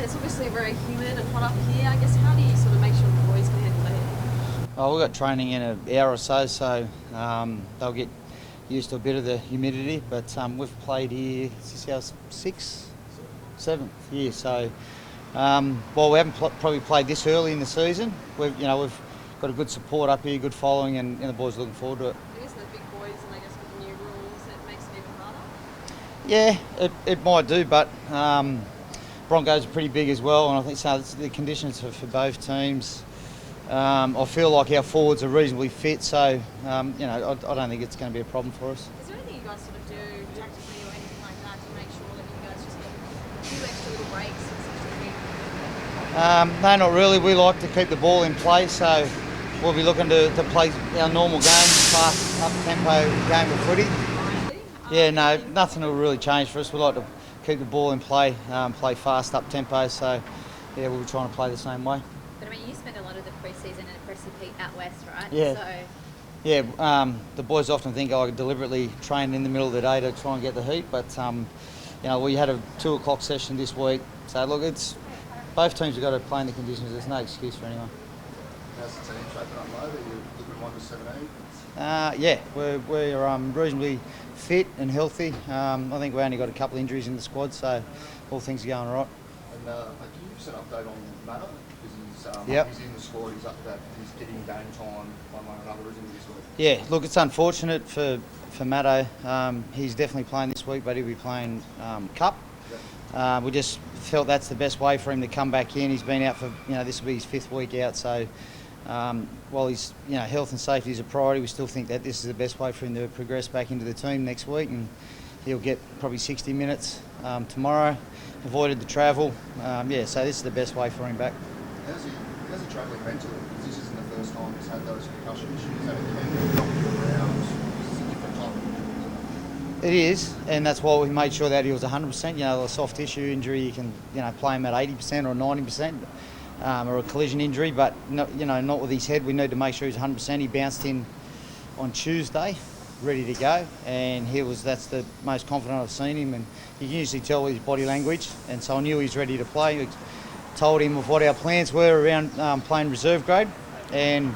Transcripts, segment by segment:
it's obviously very humid and hot up here. I guess how do you sort of make sure the boys can handle the heat? Oh, we've got training in an hour or so they'll get used to a bit of the humidity. But we've played here, this is our seventh year. So while we haven't probably played this early in the season, we've got a good support up here, good following, and the boys are looking forward to it. I guess the big boys, and I guess with the new rules, it makes it even harder. Yeah, it might do, but Broncos are pretty big as well, and I think so. The conditions for both teams. I feel like our forwards are reasonably fit, so I don't think it's going to be a problem for us. Is there anything you guys sort of do tactically or anything like that to make sure that you guys just get a few extra little breaks in such a week? No, not really. We like to keep the ball in play, so we'll be looking to play our normal game, fast, up-tempo game of footy. Yeah, no, nothing will really change for us. We like to keep the ball in play, play fast, up-tempo, so yeah, we'll be trying to play the same way. But I mean, you spend a lot of the pre-season in a pressure heat out west, right? Yeah. So Yeah, the boys often think I deliberately train in the middle of the day to try and get the heat, but we had a 2 o'clock session this week, so look, both teams have got to play in the conditions. There's no excuse for anyone. How's the team shaping up, mate? Are you looking 1 to 17? Yeah, we're reasonably fit and healthy. I think we only got a couple of injuries in the squad, so all things are going all right. And can you give us an update on Matter? Because Yep. he's in the squad, he's getting game time one way or another, isn't he, this week? Yeah, look, it's unfortunate for Matto. He's definitely playing this week, but he'll be playing Cup. Yep. We just felt that's the best way for him to come back in. He's been out for, this will be his 5th week out, so while he's, health and safety is a priority, we still think that this is the best way for him to progress back into the team next week, and he'll get probably 60 minutes tomorrow. Avoided the travel, so this is the best way for him back. How's he travelling mentally? Because this isn't the first time he's had those concussion issues. And it can knock you around. This is a different type of injury. It is, and that's why we made sure that he was 100%. A soft tissue injury, you can play him at 80% or 90%, or a collision injury, but not with his head. We need to make sure he's 100%. He bounced in on Tuesday, ready to go, and that's the most confident I've seen him, and you can usually tell with his body language, and so I knew he was ready to play. Told him of what our plans were around playing reserve grade, and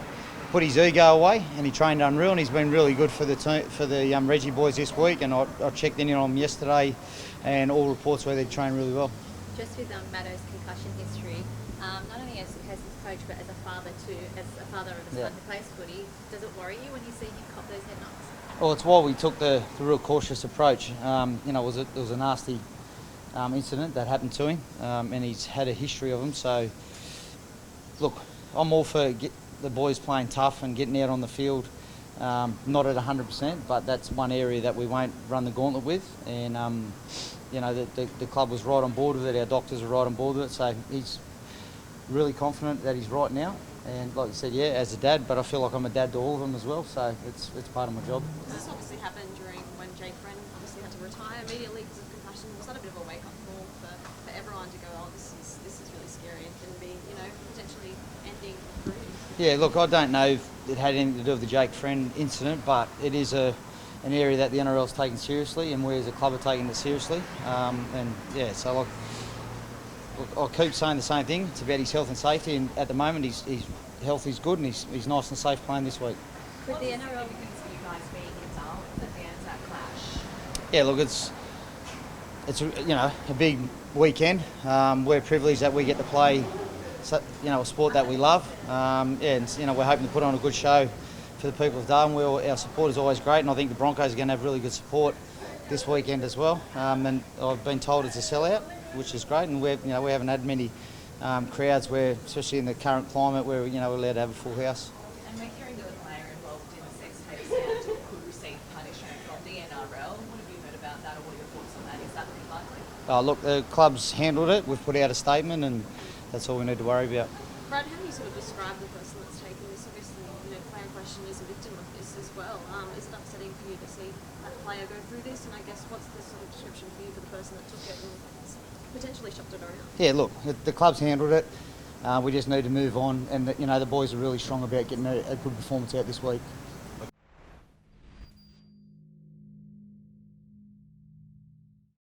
put his ego away, and he trained unreal, and he's been really good for the team, for the Reggie boys this week, and I checked in on him yesterday, and all reports were they trained really well. just with Matto's concussion history, not only as his coach but as a father too, as a father of a son who plays footy, does it worry you when you see him cop those head knocks? Well, it's why we took the real cautious approach. It was a nasty incident that happened to him, and he's had a history of them. So, look, I'm all for the boys playing tough and getting out on the field. Not at 100%, but that's one area that we won't run the gauntlet with. And the club was right on board with it. Our doctors are right on board with it. So he's really confident that he's right now. And like you said, as a dad, but I feel like I'm a dad to all of them as well. So it's part of my job. This obviously happened during when Jake Friend obviously had to retire immediately because of concussion. Was that a bit of a wake-up call for everyone to go, oh, this is really scary and can be, potentially ending the career? Yeah, look, I don't know if it had anything to do with the Jake Friend incident, but it is an area that the NRL's taken seriously, and we as a club are taking it seriously. So I'll keep saying the same thing. It's about his health and safety, and at the moment his health is good, and he's nice and safe playing this week. With the NRL because you guys being involved at the Anzac Clash? Yeah, look, it's a big weekend. We're privileged that we get to play a sport that we love. We're hoping to put on a good show for the people of Darwin. Our support is always great, and I think the Broncos are going to have really good support this weekend as well. And I've been told it's a sellout, which is great, and we haven't had many crowds where, especially in the current climate, where we're allowed to have a full house. And we're hearing that a player involved in a sex tape scandal could receive punishment from the NRL. What have you heard about that, or what are your thoughts on that? Is that pretty likely? Look, the club's handled it. We've put out a statement, and that's all we need to worry about. Brad, how do you sort of describe the person that's taken this? Obviously, player in question is a victim of this as well. Is it upsetting for you to see that player go through this? And I guess what's the sort of description for you for the person that took it and potentially shopped it around? Yeah, look, the club's handled it. We just need to move on, and the boys are really strong about getting a good performance out this week.